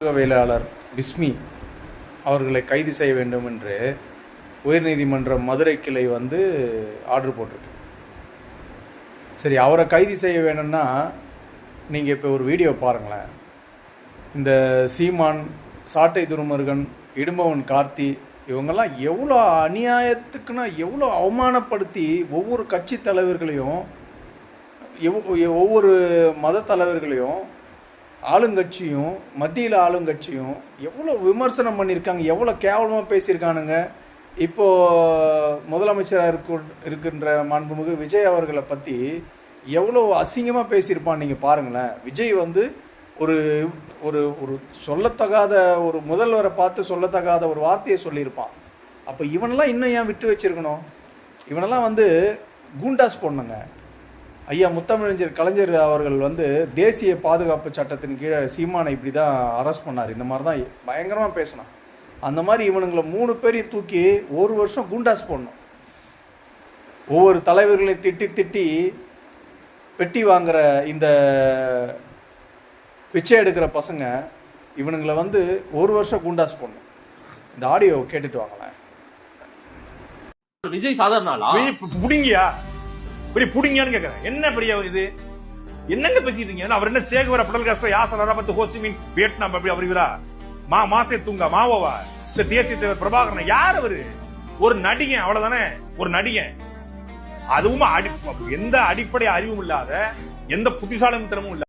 ஊடகவியலாளர் பிஸ்மி அவர்களை கைது செய்ய வேண்டும் என்று உயர்நீதிமன்ற மதுரை கிளை ஆர்டர் போட்டிருக்கு. சரி, அவரை கைது செய்ய வேணும்னா நீங்கள் இப்போ ஒரு வீடியோ பாருங்களேன். இந்த சீமான், சாட்டை துருமுருகன், இடும்பவன் கார்த்தி இவங்கெல்லாம் எவ்வளோ அநியாயத்துக்குன்னா எவ்வளோ அவமானப்படுத்தி ஒவ்வொரு கட்சி தலைவர்களையும் ஒவ்வொரு மத தலைவர்களையும் ஆளுங்கட்சியும் மத்தியில் ஆளுங்கட்சியும் எவ்வளோ விமர்சனம் பண்ணியிருக்காங்க, எவ்வளோ கேவலமாக பேசியிருக்கானுங்க. இப்போது முதலமைச்சராக இருக்கின்ற மாண்புமிகு விஜய் அவர்களை பற்றி எவ்வளோ அசிங்கமாக பேசியிருப்பான் நீங்கள் பாருங்களேன். விஜய் ஒரு ஒரு ஒரு சொல்லத்தகாத ஒரு முதல்வரை பார்த்து சொல்லத்தகாத ஒரு வார்த்தையை சொல்லியிருப்பான். அப்போ இவனெல்லாம் இன்னும் ஏன் விட்டு வச்சிருக்கணும்? இவனெல்லாம் கூண்டாஸ் போடணுங்க. ஐயா முத்தமிழஞ்சர் கலைஞர் அவர்கள் தேசிய பாதுகாப்பு சட்டத்தின் கீழே சீமானை இப்படி தான் அரெஸ்ட் பண்ணார். இந்த மாதிரி தான் பயங்கரமாக பேசினான். அந்த மாதிரி இவனுங்களை 3 பேரையும் தூக்கி 1 வருஷம் கூண்டாஸ் போடணும். ஒவ்வொரு தலைவர்களையும் திட்டி திட்டி பெட்டி வாங்குற இந்த பிச்சை எடுக்கிற பசங்க இவனுங்களை 1 வருஷம் கூண்டாஸ் போடணும். இந்த ஆடியோ கேட்டுட்டு வாங்களேன். விஜய் சாதாரண புடிங்கியா பெரிய புடிங்கியான்னு கேக்குறேன். என்ன பெரிய இது என்னங்க பேசிட்டீங்க? அவர் என்ன சேகுவர படல் கஷ்டம் யாசரா பத்து ஹோசிமின் வியட்நாம் அப்படி அவர் இவரா மாசே தூங்க மாவோவா இந்த தேசிய தலைவர் பிரபாகரன் யார் அவரு? ஒரு நடிகன், அவ்வளவுதானே, ஒரு நடிகன். அதுவும் எந்த அடிப்படை அறிவும் இல்லாத, எந்த புத்திசாலித்தனமும் இல்ல.